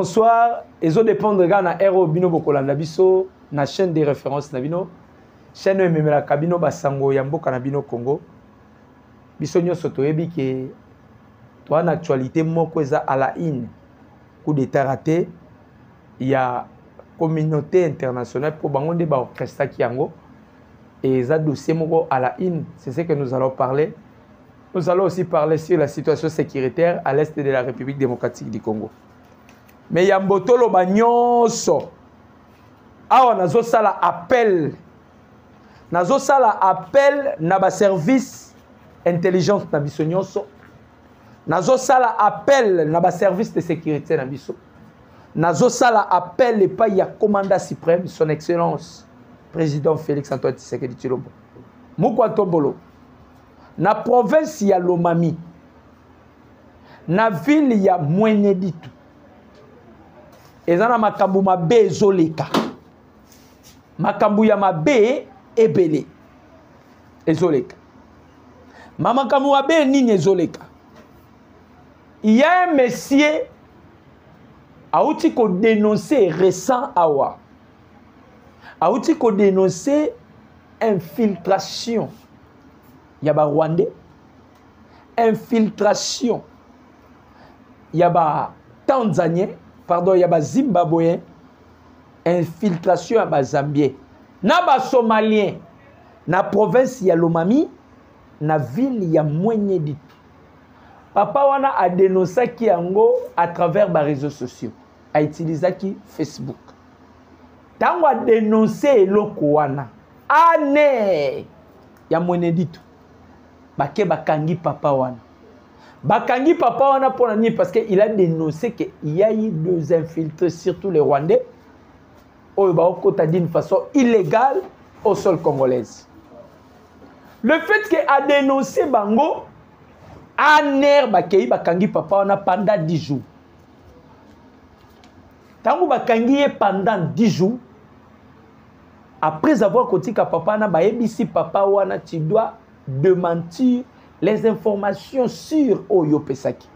Bonsoir, ezo dépendre na Aero Bino Bokolanda biso na chaîne de référence na bino. Chaîne memela kabino basango ya mboka na bino Congo. Biso nyonso toyebi ke to en actualité moko eza à la une. Coup d'état raté, il y a communauté internationale pour bango nde ba orchestre ki yango et ça dossier moko à la une, c'est ce que nous allons parler. Nous allons aussi parler sur la situation sécuritaire à l'est de la République démocratique du Congo. Mais Yambotolo Banyonso, awa nazo sala appel na ba service intelligence na biso nyonso. Nazo sala appel na ba service de sécurité na biso. Nazo sala appel epa ya commandant suprême son excellence président Félix Antoine Tshisekedi Tshilombo. Mukwa Tombolo. Na province ya Lomami. Na ville ya Mweneditu. Ezana makambu mabe ezoleka. Makambu ya mabe ebele ezoleka. Makambu mabe nini ezoleka. Il y a un monsieur auti ko dénoncer récent awa. Auti ko dénoncer infiltration. Yaba Rwandais. Infiltration. Yaba Tanzanien. Pardon, yaba Zimbabwéen. Infiltration yaba Zambien. Na ba Somalien. Na province ya Lomami. Na ville ya Mweneditu. Papa wana a dénoncé ki yango à travers les réseaux sociaux. A utilisé ki Facebook. Tango a dénoncé eloko wana. Ane ya Mweneditu. Bake bakangi papa wana. Bakangi papa wana pour nani parce qu'il a dénoncé qu'il y a eu deux infiltrés, surtout les Rwandais, au Baokota d'une façon illégale au sol congolais. Le fait qu'il a dénoncé Bango, aner bakei bakangi papa wana pendant 10 jours. Tango bakangi pendant 10 jours, après avoir kotika papa wana baebisi papa wana tu dois démentir les informations sur Oyo Pesaki.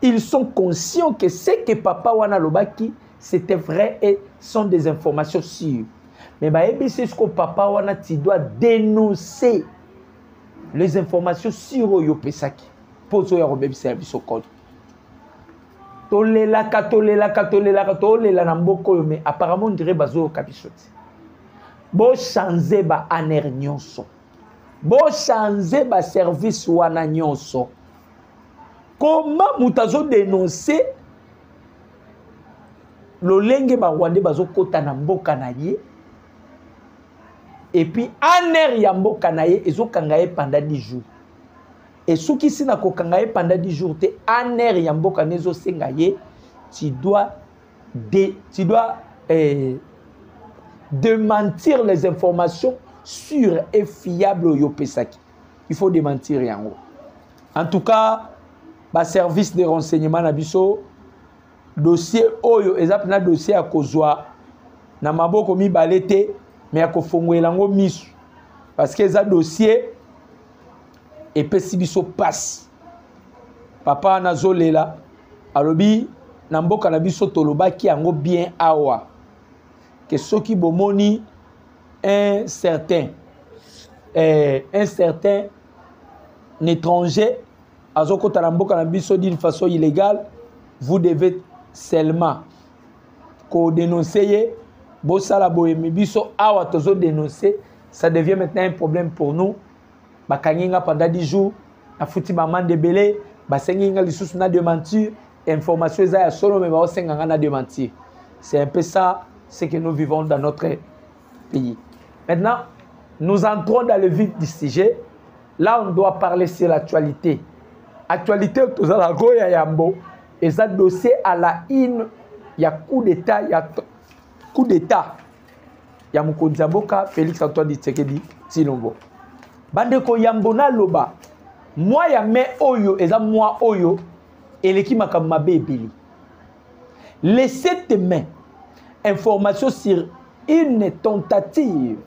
Ils sont conscients que ce que papa wana lobaki c'était vrai et sont des informations sûres. Mais baebisi ce que papa wana tu dois dénoncer les informations sur Oyo Pesaki. Pozo ya robebisa biso code. Tolela na mboko yo mais apparemment on dirait bazo kabisoti. Bo changer ba aner nyonso. Bo changer ba service wana nyonso. Comment mutazo dénoncer lolenge ba Rwandais bazo kota na mboka na ye. Et puis aner ya mboka na ye ezo kangaye pendant 10 jours. Et ce qui sina ko kangaye pendant 10 jours te aner ya mboka nezo senga ye, tu dois démentir les informations sûres et fiables au Yopesaki. Il faut démentir yango. En tout cas, ba service de renseignement na biso dossier oyo ezapna dossier a kozwa na maboko mi balete mais a kofongwela ngo misu parce que ça dossier et pesi biso passe. Papa nazolela alobi na mboka na biso tolobaki yango bien awa que ceux qui bomoni un certain étranger azokota na mboka na biso d'une façon illégale, vous devez seulement ko dénoncer bosala boyemi biso awa tozo dénoncer, ça devient maintenant un problème pour nous. Bakanginga pendant 10 jours, na futi ba mande belé, ba senginga lisusu na démentir, information za ya solo mais ba senganga na démentir. C'est un peu ça ce que nous vivons dans notre pays. Maintenant, nous entrons dans le vif du sujet. Là, on doit parler sur l'actualité. Actualité, tout ça, la goya yambo, et ça dossier à la une, il y a coup d'état, il y a coup d'état. Il y a Mokonzi Mboka, Félix Antoine Tshisekedi Tshilombo. Bandeko yambona loba, moi ya me oyo, et ça moi oyo, et l'équipe m'a comme ma bébé. Laissez tes mains. Information sur une tentative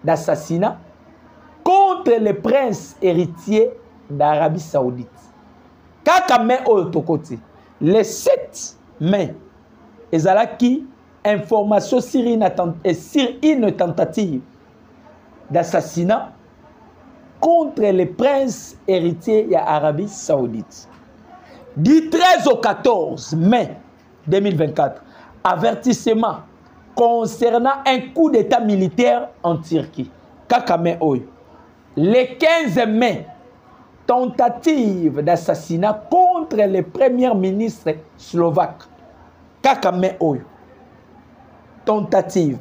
d'assassinat contre le prince héritier d'Arabie Saoudite. Kakame Otokoti, le 7 mais ezalaki information sur une tentative d'assassinat contre les princes héritiers de l'Arabie Saoudite. Du 13 au 14 mai 2024, avertissement concernant un coup d'état militaire en Turquie. Kakame Oyo. Le 15 mai, tentative d'assassinat contre le premier ministre slovaque. Kakame Oyo. Tentative.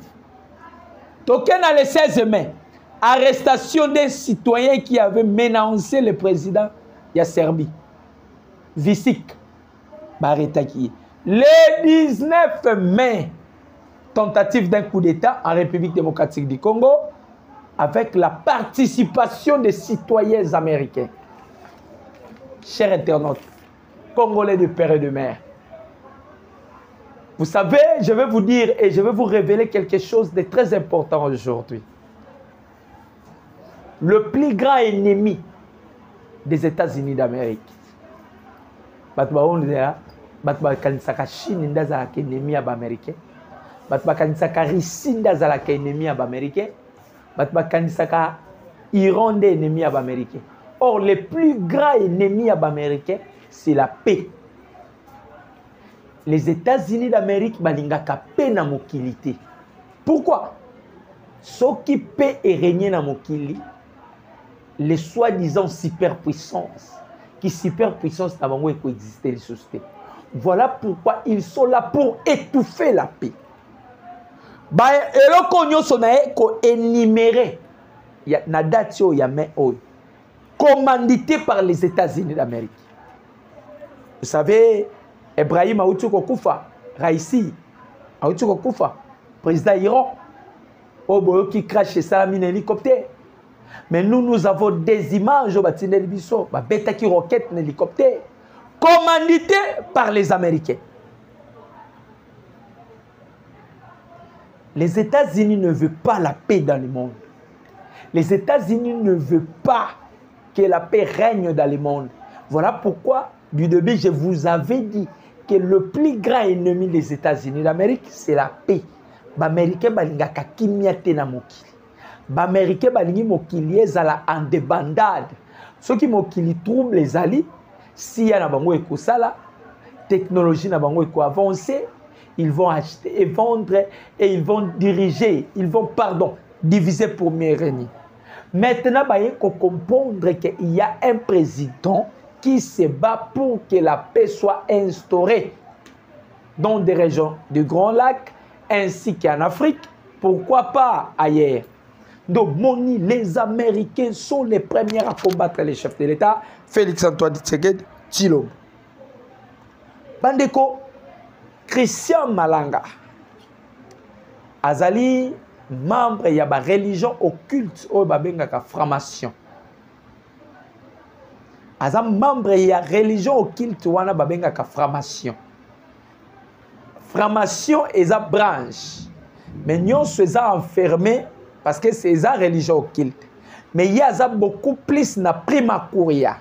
Tokena le 16 mai, arrestation d'un citoyen qui avait menacé le président de la Serbie. Visic. Baretaki. Le 19 mai, tentative d'un coup d'État en République démocratique du Congo avec la participation des citoyens américains. Chers internautes, Congolais de père et de mère, vous savez, je vais vous dire et je vais vous révéler quelque chose de très important aujourd'hui. Le plus grand ennemi des États-Unis d'Amérique, Batbakanisaka Chine ndazalaka ennemi ya Américain, Batbakanisaka Russie ndazalaka ennemi ya Américain, Batbakanisaka Iran nde ennemi ya Américain. Or, le plus grand ennemi ya Américain, c'est la paix. Les États-Unis d'Amérique balingaka paix na mokili. Pourquoi? Ce qui paix est régné na mokili, les soi-disant superpuissances, qui superpuissance n'a pas coexister les sociétés. Voilà pourquoi ils sont là pour étouffer la paix. Et le cognon sonae ko énuméré, il y a nadatio yame oy, commandité par les États-Unis d'Amérique. Vous savez, Ibrahim Aoutuko Koufa, Raïsi, Aoutuko Koufa, président Iran, Oboyo qui crache ça un hélicoptère. Mais nous avons des images au bâtiment de Bisso, bêta qui roquette un hélicoptère, commandité par les Américains. Les États-Unis ne veulent pas la paix dans le monde. Les États-Unis ne veulent pas que la paix règne dans le monde. Voilà pourquoi, du début, je vous avais dit que le plus grand ennemi des États-Unis d'Amérique, c'est la paix. Les Américains balingaka kimiate na mokili. Les Américains balingi mokili ezala en débandade. Ceux qui mokili troublent les alliés, si y a na bango ekosala, technologie na bango eko avancer, ils vont acheter et vendre et ils vont diriger, ils vont, diviser pour mieux régner. Maintenant, il faut comprendre qu'il y a un président qui se bat pour que la paix soit instaurée dans des régions du Grand Lac ainsi qu'en Afrique, pourquoi pas ailleurs. Donc, les Américains sont les premiers à combattre les chefs de l'État. Félix Antoine Tshisekedi Tshilombo. Bandeko, Christian Malanga, azali membre de la religion occulte au babengaka franc-maçon. Azam membre de la religion occulte wana babengaka franc-maçon. Franc-maçon est sa branche. Mais nous sommes enfermés parce que c'est sa religion occulte. Mais il y a beaucoup plus na Prima Curia.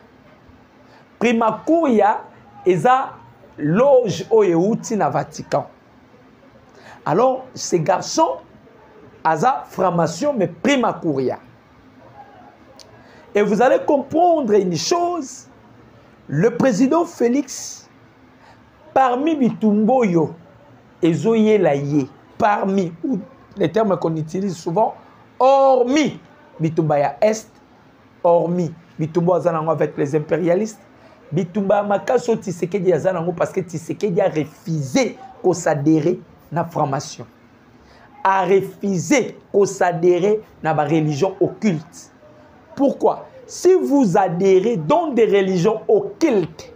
Prima Curia est sa loge au Yéhouti na Vatican. Alors, ces garçons, Aza franc-maçon, mais Prima Curia. Et vous allez comprendre une chose, le président Félix, parmi Bitumboyo, et Zoye Laye, parmi, ou les termes qu'on utilise souvent, hormis Bitumbaya Est, hormis Bitumbo Azanango avec les impérialistes, Bitumba Makaso Tshisekedi Azanango parce que Tshisekedi a refusé qu'on s'adhérer à la franc-maçon. A refusé qu'on s'adhérer à la religion occulte. Pourquoi? Si vous adhérez dans des religions occultes,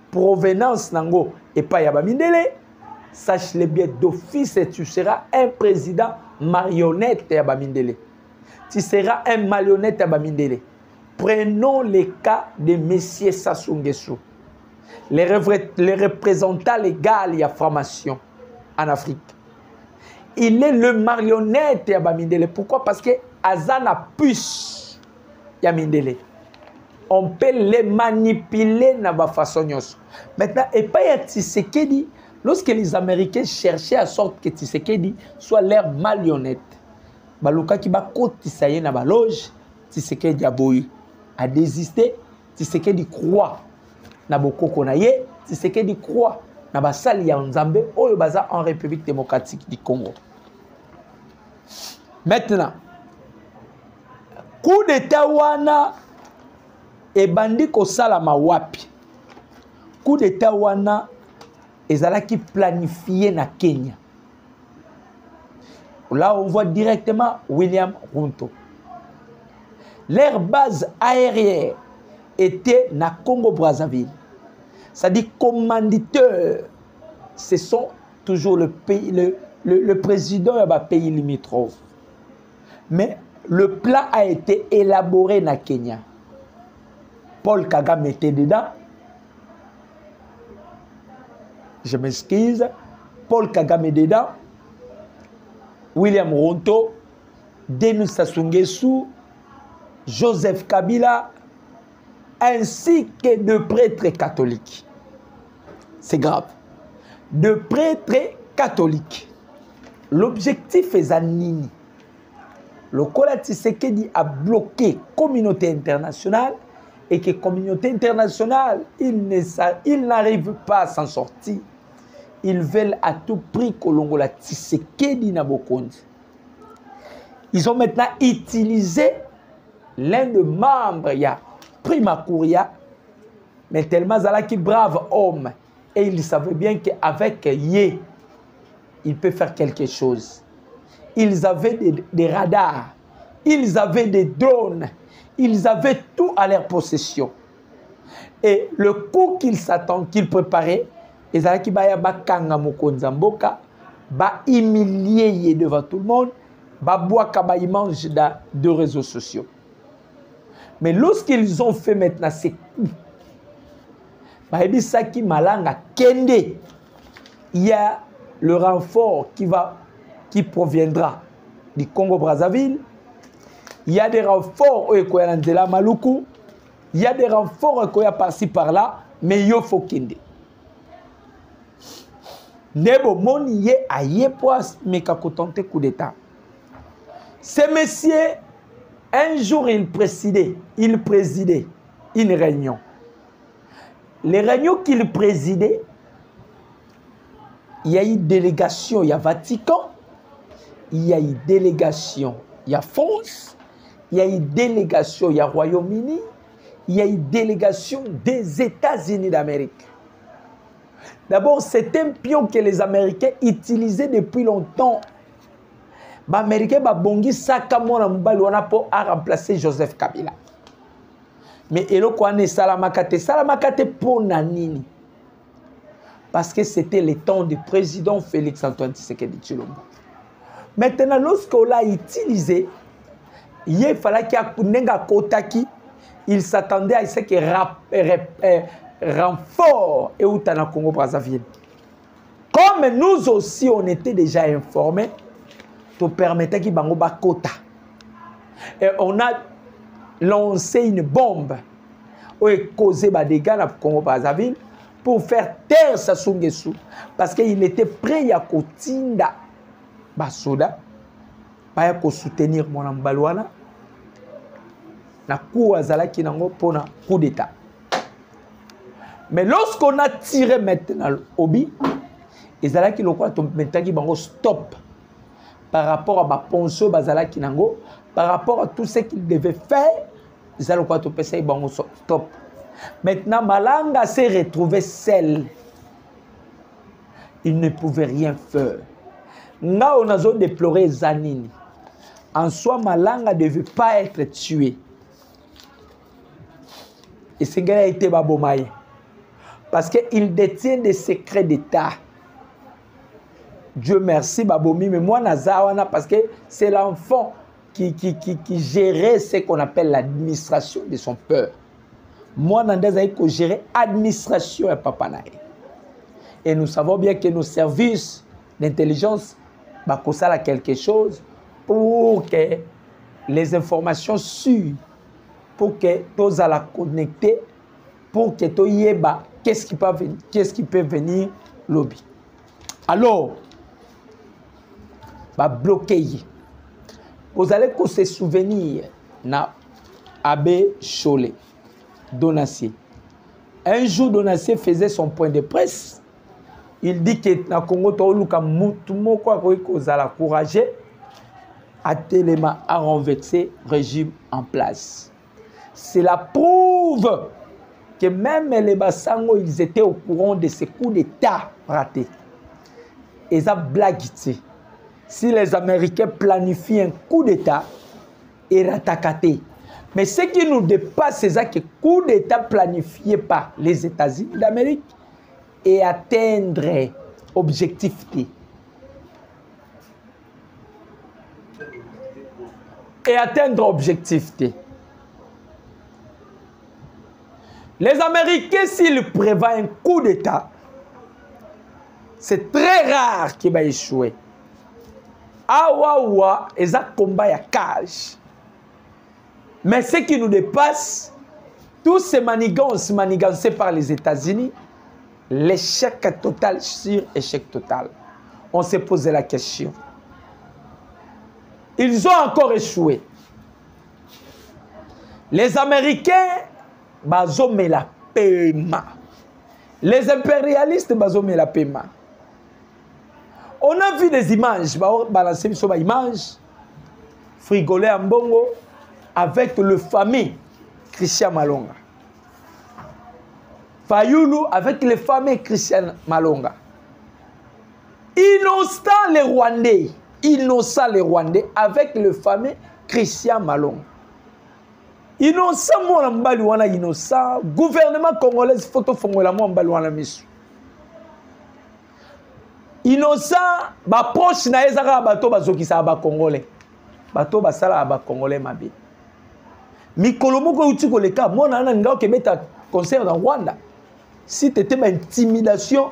provenance nango et pas Yabamindele, sache-le bien d'office, tu seras un président marionnette Yabamindele. Tu seras un marionnette Yabamindele. Prenons le cas de M. Sassou Nguesso, les représentants légaux de la formation en Afrique. Il est le marionnette Yabamindele. Pourquoi? Parce que Azana puce Yamindele. On peut les manipuler de la façon. Maintenant, et pas Tshisekedi, Lorsque les Américains cherchaient à sorte que Tshisekedi soit leur marionnette, Baluka qui va cotiser na ba loge, Tshisekedi a désisté, Tshisekedi croit na bokoko na ye, Tshisekedi croit na basali ya Nzambe oyo baza en République démocratique du Congo. Maintenant, coup d'état wana ebandi kosalama wapi? Coup d'état wana ezalaki planifié na Kenya. Là, on voit directement William Ruto. Leur base aérienne était na Congo-Brazzaville. C'est-à-dire commanditeurs, ce sont toujours le président de pays limitrophe. Mais le plan a été élaboré na Kenya. Paul Kagame était dedans. Je m'excuse. Paul Kagame est dedans. William Ruto, Denis Sassou Nguesso, Joseph Kabila, ainsi que de prêtres catholiques. C'est grave. De prêtres catholiques. L'objectif est Zanini. Le Kola Tshisekedi a bloqué la communauté internationale et que la communauté internationale, il n'arrive pas à s'en sortir. Ils veulent à tout prix que l'Ongola Tshisekedi na bokonzi. Ils ont maintenant utilisé l'un des membres, il y a Prima Kuria, mais tellement Zalaki brave homme, et il savait bien qu'avec Yé, il peut faire quelque chose. Ils avaient des radars, ils avaient des drones, ils avaient tout à leur possession. Et le coup qu'ils préparaient, les Zalaki baya bakanga mokonza mboka, ba humilier devant tout le monde, ba boaka ba image de réseaux sociaux. Mais lorsqu'ils ont fait maintenant ces coups, bah ebisaki malanga kende, il y a le renfort qui proviendra du Congo-Brazzaville. Il y a des renforts au Ekoyanzela Maluku. Il y a des renforts au Ekoya par-ci par-là, mais il faut kende. Nebo moni ye aye poas mekakotante coup d'état. Ce monsieur, un jour il présidait une réunion. Les réunions qu'il présidait, il y a eu délégation, il y a Vatican, il y a eu délégation, il y a France, il y a eu délégation, il y a Royaume-Uni, il y a eu délégation des États-Unis d'Amérique. D'abord, c'est un pion que les Américains utilisaient depuis longtemps. Les Américains ont bongi sakamona mobali wana pour remplacer Joseph Kabila. Mais eloko ane salamakate pour nanini. Parce que c'était le temps du président Félix Antoine Tshisekedi Tshilombo. Maintenant, lorsqu'on l'a utilisé, il fallait qu'il y ait un kotaki, il s'attendait à ce que renfort et où dans Congo Brazzaville. Comme nous aussi on était déjà informés, to permettait qu'il bango bakota. Et on a lancé une bombe où est causé des dégâts dans Congo Brazzaville pour faire taire Sassou Nguesso parce qu'il était prêt à kotinda basoda ba ko soutenir mon ambalwana na coup azalaki nango pona coup d'état. Mais lorsqu'on a tiré maintenant l'obi, ils allaient qui le quoi maintenant qui bango stop par rapport à ma ponceau bazala kinango, par rapport à tout ce qu'ils devaient faire, ils allaient quoi tout passer bango stop. Maintenant Malanga s'est retrouvé seul. Il ne pouvait rien faire. Là on a zone déplorer Zanini. En soi Malanga ne devait pas être tué. Et ce gars a été babomaye. Parce qu'il détient des secrets d'État. Dieu merci, Babomi, mais moi, Nazawana, parce que c'est l'enfant qui gérait ce qu'on appelle l'administration de son père. Moi, Nandazaï, que gérait l'administration et Papanaï. Et nous savons bien que nos services d'intelligence, ça quelque chose pour que les informations sûres, pour que tous à la connecter, pour que tu y aies qu'est-ce qui peut venir lobby. Alors, va bloquer. Vous allez se souvenir na Abbé Cholé, Donassier. Un jour, Donassier faisait son point de presse. Il dit que na Congo, tout le monde a courageux à tellement à renverser le régime en place. Cela prouve que même les Bassango, ils étaient au courant de ces coups d'État ratés. Et ça blague. Si les Américains planifient un coup d'État, ils rattaquent. Mais ce qui nous dépasse, c'est ça que le coup d'État planifié par les États-Unis d'Amérique et atteindre l'objectif. Et atteindre l'objectif. Les Américains, s'ils prévoient un coup d'État, c'est très rare qu'il va échouer. Awa, ils ont combat à cage. Mais ce qui nous dépasse, tous ces manigances manigancés par les États-Unis, l'échec total sur échec total. On s'est posé la question. Ils ont encore échoué. Les Américains, bazome la paiement. Les impérialistes, bazome la paiement. On a vu des images, balancer sur des images, Frigolé Ambongo, avec le fameux Christian Malonga. Fayoulou avec le fameux Christian Malonga. Innocent les Rwandais, avec le fameux Christian Malonga. Innocent, moi, wana innocent. Gouvernement congolais, photo fongola moi, wana misu. Innocent, ba proche na ezaka bato bazokisa ba congolais. Bato basala ba congolais mabe. Mikolo moko uti koleka mona na ngao kebeta concert dans Rwanda. Si t'étais ma intimidation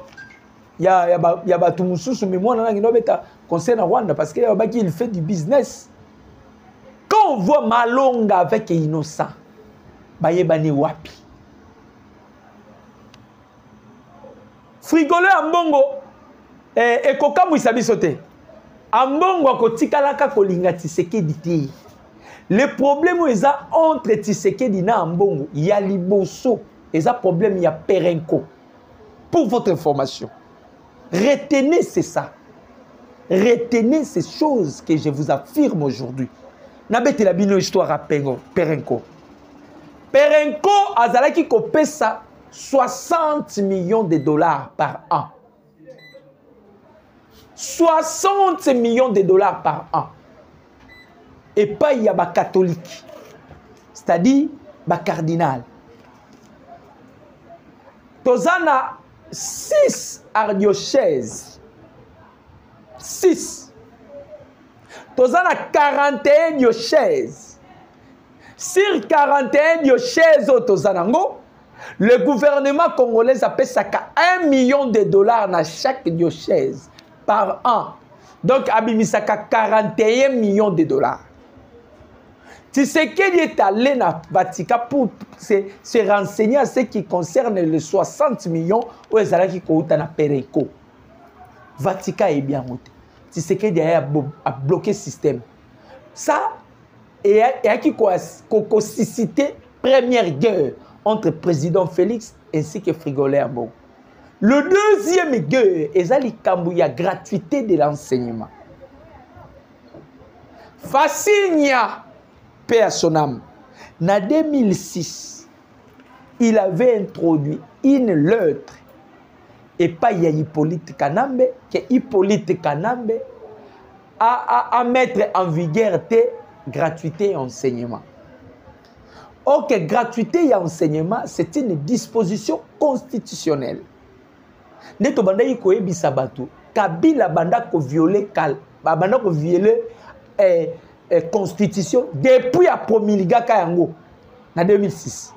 ya bato mususu mais mona na ngao beta concert dans Rwanda parce que baki il fait du business. Quand on voit Malonga avec Innocent, bayebani wapi. Frigolé Ambongo et kokamu isabiso te. Ambongo akotikalaka kolinga Tshisekedi te. Le problème est entre Tshisekedi na Ambongo, il y a Liboso, et ça problème il y a Perenco. Pour votre information, retenez c'est ça. Retenez ces choses que je vous affirme aujourd'hui. Nabete la bino histoire à Perenco. Perenco azalaki kopesa 60 millions de dollars par an. 60 millions de dollars par an. Et pas il y a des catholiques. C'est-à-dire des cardinal. Tozana 6 ardiocèses. 6. Tozana 41 diocèses. Sur 41 diocèses au Tozanango, le gouvernement congolais appelle ça 1 million de dollars dans chaque diocèse par an. Donc, abimisaka 41 millions de dollars. Tshisekedi est allé dans Vatican pour se renseigner à ce qui concerne les 60 millions où ils allaient na Perenco. Vatican est bien monté. Tshisekedi a bloqué le système. Ça, et qui a suscité première guerre entre président Félix ainsi que Frigolé Ambongo. Le deuxième guerre, c'est la gratuité de l'enseignement. Fassinia, paix à son âme, en 2006, il avait introduit une lettre et pas Hippolyte Kanambe, que Hippolyte Kanambe a mettre en vigueur des gratuité et enseignement. Ok, gratuité et enseignement, c'est une disposition constitutionnelle. Neto banda yiko ebisa bato Kabila banda ko violer constitution depuis a promulgué Kayango en 2006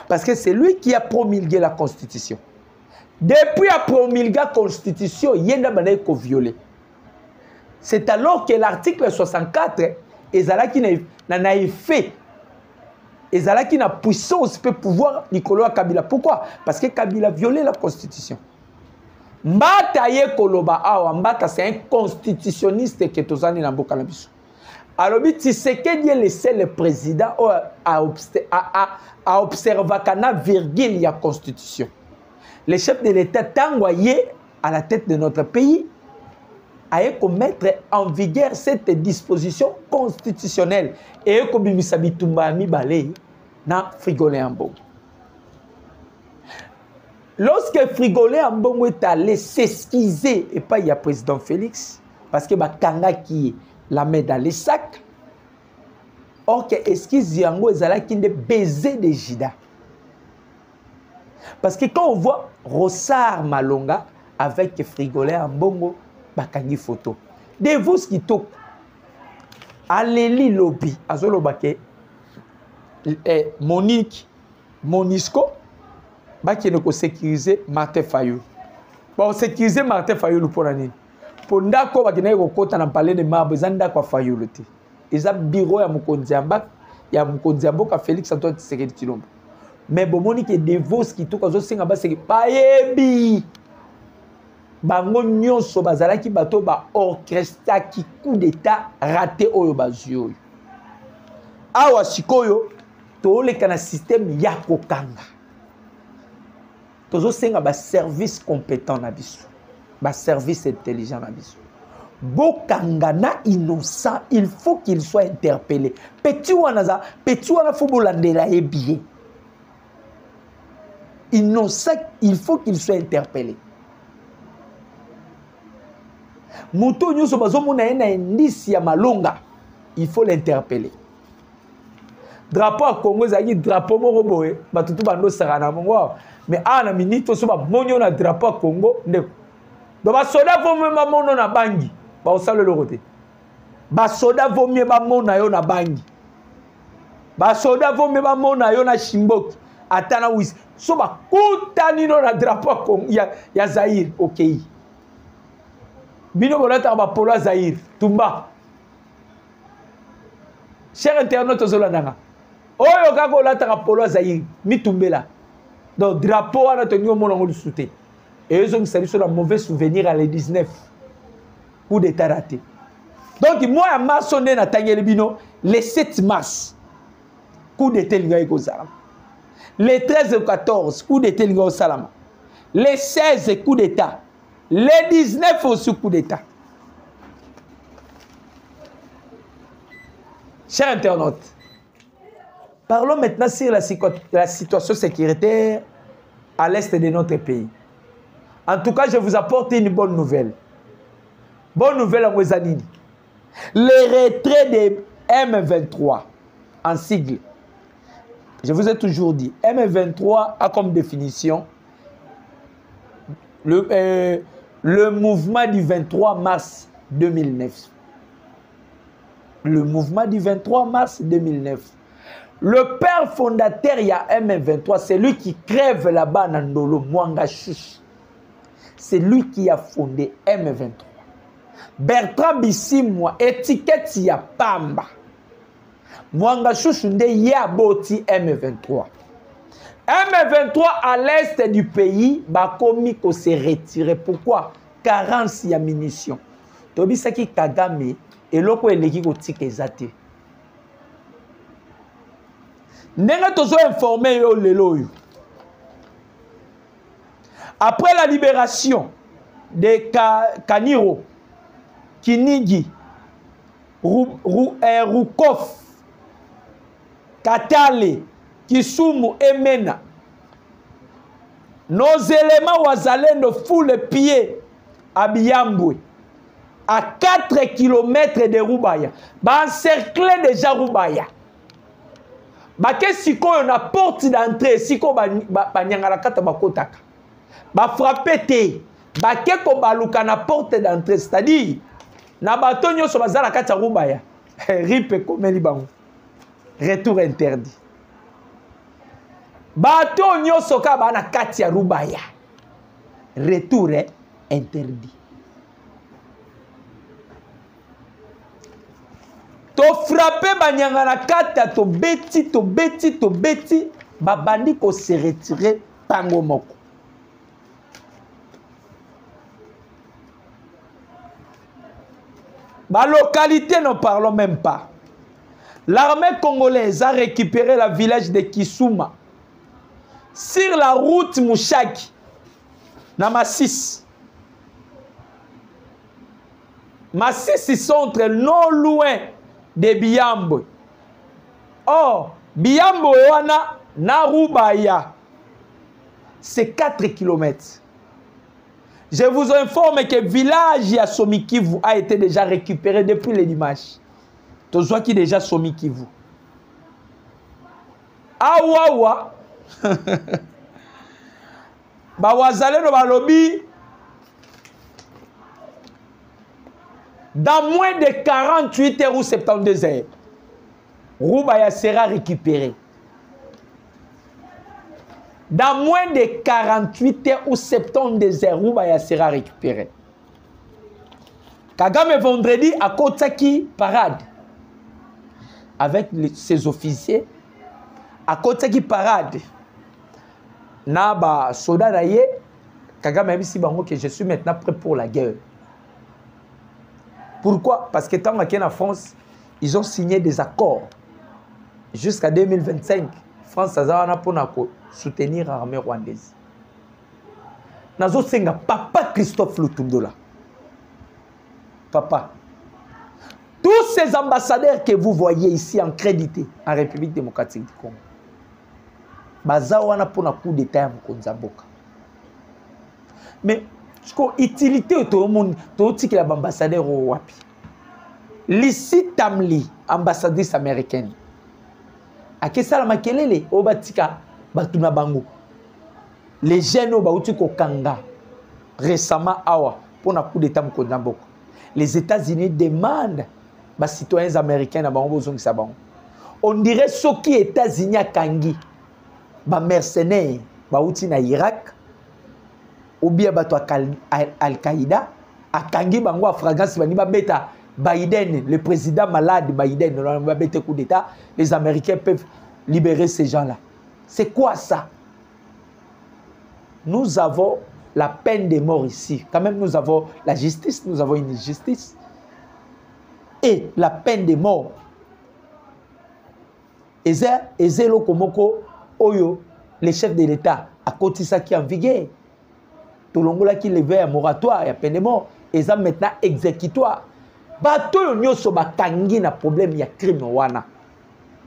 parce que c'est lui qui a promulgué la constitution. Depuis a promulgué la constitution yenda banda yiko violer. C'est alors que l'article 64 ezalaki na effet ezalaki na puissance peut pouvoir Nicolas Kabila. Pourquoi? Parce que Kabila violait la constitution. Mbata ye koloba awa Mbata c'est un constitutionniste que tozani na mboka na biso. Alors Tshisekedi est le seul président à observer kana virgule ya constitution. Le chef de l'État tangoyé à la tête de notre pays a mettre en vigueur cette disposition constitutionnelle et kobimisa bitumba mibale na Frigolé Ambongo. Lorsque Frigolé Ambongo est allé s'excuser et pas il y a président Félix parce que bakanga qui la met dans les sacs. Or que excuse yango ezala qui ne baiser de Jida. Parce que quand on voit Rossard Malonga avec Frigolé Ambongo bakangi photo. De vous qui tok Aléli lobby azolo baké Monique Monisco baki ne ko sécuriser Martin Fayou. Bon sécuriser Martin Fayou pour nani. Pour ndako bakina ko kota na palais de marbre zanda kwa Fayou loté. Eza bureau ya mukonzi mboka Félix Antoine Tshisekedi Tshilombo. Mais bon Monique de vous qui tok azo singa ba seki payebi. Bango nyonso bazalaki bato ba orchestra ki coup d'état raté oyo bazio. Awa sikoyo to le kana système ya kokanga. Tozo senga ba service compétent na biso. Ba service intelligent na biso. Bokanga na innocent, il faut qu'il soit interpellé. Petit wana faut bolandela e bien. Innocent, il faut qu'il soit interpellé. Moto nyonso bazomona na indice ya malonga, il faut l'interpeller. Drapeau à Congo zaki drapeau moko boye, batutu bando sarana mongo. Mais ana minute so ba monyo na drapeau à Congo ndeko. Do ba soda vo mema mono na bangi, ba osalo le côté. Ba soda vo mema mona yo na bangi. Ba soda vo mema mona yo na Shimboki, atana wis. So ba kutani no na drapeau à Congo ya Zaïre, OK. Bino bolata ba polo Zaïre, Tumba. Cher internaute ozolandanga. Oyo kako lata ba polo Zaïre, mi tumbela. Donc drapeau ana tenu au monango souté. Et ils ont salué sur un mauvais souvenir à les 19. Coup d'état raté. Donc moi à maçonné na tangeli bino le 7 mars. Coup d'état linga ko salama. Le 13 et 14 coup d'état linga salama. Le 16 coup d'état. Les 19 aussi coup d'état. Chers internautes, parlons maintenant sur la situation sécuritaire à l'est de notre pays. En tout cas, je vous apporte une bonne nouvelle. Bonne nouvelle en Wezanini. Le retrait de M23 en sigle. Je vous ai toujours dit, M23 a comme définition le mouvement du 23 mars 2009. Le mouvement du 23 mars 2009. Le père fondateur, il y a M23, c'est lui qui crève là-bas dans Ndolo, Mwanga Chouch. C'est lui qui a fondé M23. Bertrand Bisimwa, étiquette ya Pamba. Mwanga Chouch nde yaboti M23. M23 à l'est du pays, Bakomi ko se retirer. Pourquoi? Carence ya munitions. Tobisaki Kagame et loko eleki ko tike zate. Nenga tozo informé yo lelo yo. Après la libération de Kaniro, Kinigi, Rukov, Katale, Kisumu et Mena, nos éléments wazalendo foulent le pied à Biambwe, à 4 km de Rubaya, encerclé déjà Rubaya. Bake siko na porte d'entrée, siko banyangala kata bakotaka. Ba frappé te, bake ko baluka na porte d'entrée, c'est-à-dire na bato nyonso bazala kata Rubaya. Ripe komeli bango. Retour interdit. Bato nyonso ka bana kati ya Rubaya. Retour interdit. To frappé banyangana kata to beti babandi ko se retirer pango moko. La localité, n'en parlons même pas. L'armée congolaise a récupéré le village de Kisuma sur la route Mouchaki, dans Massis. Massis, ils sont non loin de Biambo. Or, Biambo, Narubaya, c'est 4 km. Je vous informe que le village à Somikivu a été déjà récupéré depuis le dimanche. Tout ce qui est déjà Somikivu. Awawa. Bawazale no balobi. Dans moins de 48 heures ou 72 heures, Roubaya sera récupéré. Dans moins de 48 heures ou 72 heures, Roubaya sera récupéré. Kagame vendredi à Kotaki parade avec ses officiers. À Kotaki parade, Naba Soda Naye, Kagame a dit que je suis maintenant prêt pour la guerre. Pourquoi? Parce que tant qu'en France, ils ont signé des accords jusqu'à 2025. France a pour soutenir l'armée rwandaise. Nazo senga papa Christophe Lutundola. Papa. Tous ces ambassadeurs que vous voyez ici en crédité en République démocratique du Congo. Bazawana pour un coup d'État à Mkonzamboka. Mais utilité tout le monde, tout ce qui est l'ambassadeur au Wapi. Lissi Tamli, ambassadrice américaine. A Kessala Makelele, Obatika, Batuna Bango. Les jeunes au Kanga, récemment, Awa, pour un coup d'État à Mkonzamboka. Les États-Unis demandent aux citoyens américains à Bango. On dirait ceux qui États-Unis à Kangi, les mercenaires, les na Irak, ou bien Al-Qaïda, à Kangi, Bango, à Fragrance, Beta, Biden, le président malade Biden, coup d'État, les Américains peuvent libérer ces gens-là. C'est quoi ça? Nous avons la peine de mort ici. Quand même, nous avons la justice, nous avons une justice. Et la peine de mort. Ezelo Komoko, Oyo, les chefs de l'État, à côté ça qui est en vigueur. Tout le monde qui levait un moratoire, il y a peine de mort. Et ça maintenant exécutoire. Bato yo nyoso bakangi na problème ya crime wana.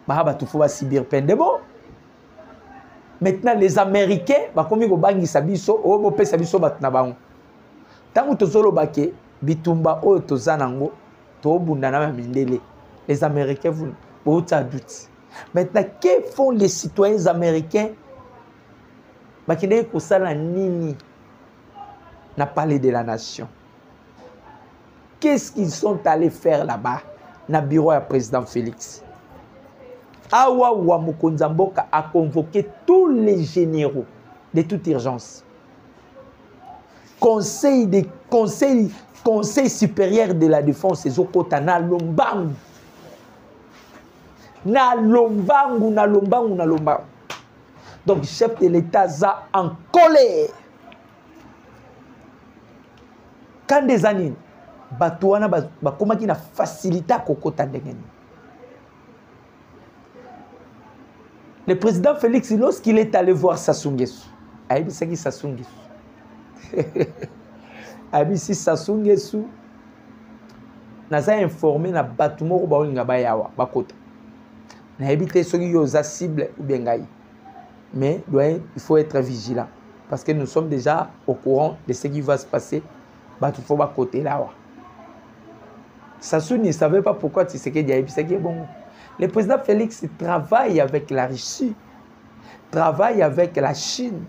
Ba tu faut subir peine de mort. Maintenant les Américains ba komi ko bangisa biso o bo pesa biso bat na bango. Tangu tozolo bake bitumba o tozanango to bunda na mindele. Les Américains vous doute. Maintenant que font les citoyens américains bakine ko sala nini na parler de la nation. Qu'est-ce qu'ils sont allés faire là-bas dans le bureau du président Félix? Awa Mukonzamboka a convoqué tous les généraux de toute urgence. Conseil supérieur de la défense, Zokota, na Lombangu. Na Lombangu. Donc, chef de l'État a en colère. Quand des années, Batouana comment qui na facilité à Kokota Ndengeni. Le président Félix, lorsqu'il est allé voir Sassou Nguesso, il dit Sassou Nguesso. Il dit Sassou Nguesso, n'a informé na Batumoro Baolinga Bayawa, Bakota. N'a évité ceux qui ont cible ou bien gaï. Mais il faut être vigilant parce que nous sommes déjà au courant de ce qui va se passer. Batufo Bakote là. Sassou ne savait pas pourquoi Tshisekedi a dit bon. Le président Félix travaille avec la Russie, travaille avec la Chine.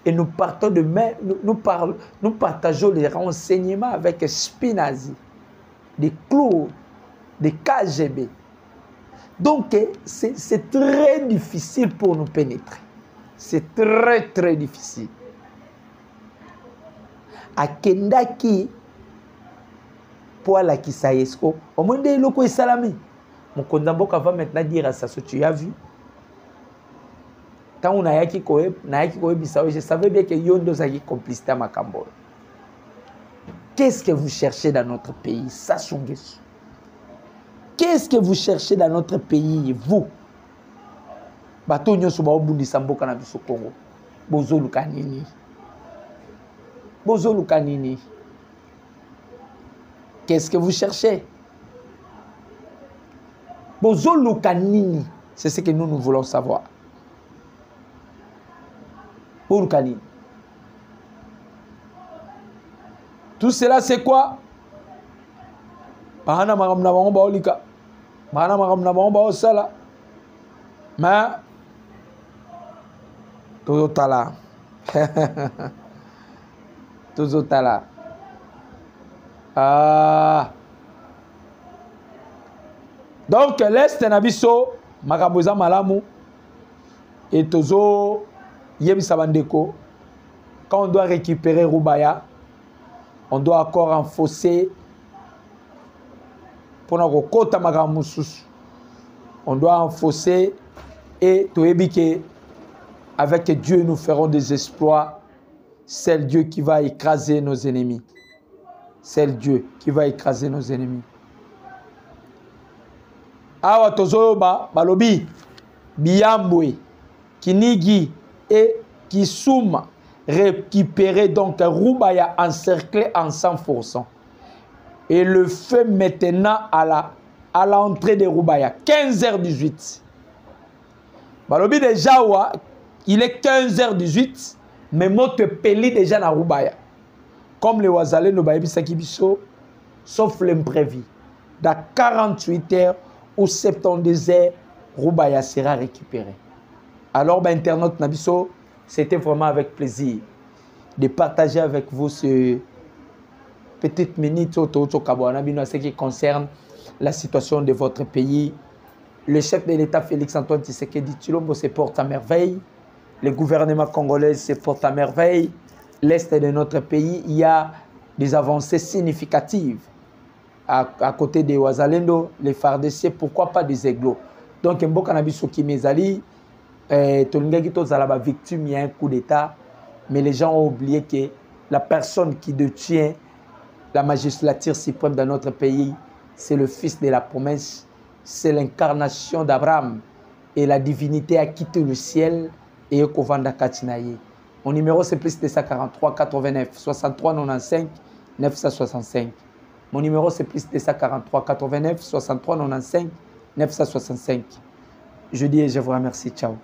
Et nous partons de même, nous partageons les renseignements avec Spinazi, des Claude, des KGB. Donc, c'est très difficile pour nous pénétrer. C'est très, très difficile. À Kendaki, pour la Kisayesko, au moins des locaux et salami. Mon Kondamboka va maintenant dire à Sassou, tu as vu? Quand on a yaki koe Bissau, je savais bien que Yondo Zagi complicité à Makambo. Qu'est-ce que vous cherchez dans notre pays? Sassou Nguesso. qu'est-ce que vous cherchez dans notre pays, vous? Bato nyonso ba obundisa mboka na biso Congo. Bozo lukanini. Bozo lukanini. Qu'est-ce que vous cherchez? Bozo lukanini. C'est ce que nous voulons savoir. Bozo lukanini. Tout cela c'est quoi? Bahana magam na bango ba olika. Bahana magam na bango ba osala. Mais Tozo tala. Tozo tala. Donc l'Est nabiso makaboza malamu et Tozo yebisa bandeko. Quand on doit récupérer Rubaya, on doit encore renforcer pour notre kota magamusus. On doit renforcer et toebike. Avec Dieu, nous ferons des exploits. C'est le Dieu qui va écraser nos ennemis. C'est le Dieu qui va écraser nos ennemis. Awa tozoba balobi Biambwe, Kinigi et Kisuma récupérer donc Rubaya encerclé en 100%. Et le feu maintenant à l'entrée de Rubaya, 15h18. Balobi déjà il est 15h18, mais moi te peli déjà na Rubaya. Comme les Wazalé no baïbi sakibiso, sauf l'imprévu. Dans 48 heures ou 72 heures, Rubaya sera récupéré. Alors, internaute Nabiso, c'était vraiment avec plaisir de partager avec vous ce petite minute ce qui concerne la situation de votre pays. Le chef de l'État Félix-Antoine Tshisekedi Tshilombo se porte à merveille. Le gouvernement congolais se porte à merveille. L'Est de notre pays, il y a des avancées significatives. À côté des Ouazalendo, les FARDC, pourquoi pas des Aiglos. Donc, Mboka Nabiso Kimezali, Tolingaki Tozalaba victime, il y a un coup d'État. Mais les gens ont oublié que la personne qui détient la magistrature suprême dans notre pays, c'est le fils de la promesse, c'est l'incarnation d'Abraham. Et la divinité a quitté le ciel et Kovanda Katinaye. Mon numéro c'est plus 243 89 63 95 965. Mon numéro c'est plus 243 89 63 95 965. Je dis et je vous remercie. Ciao.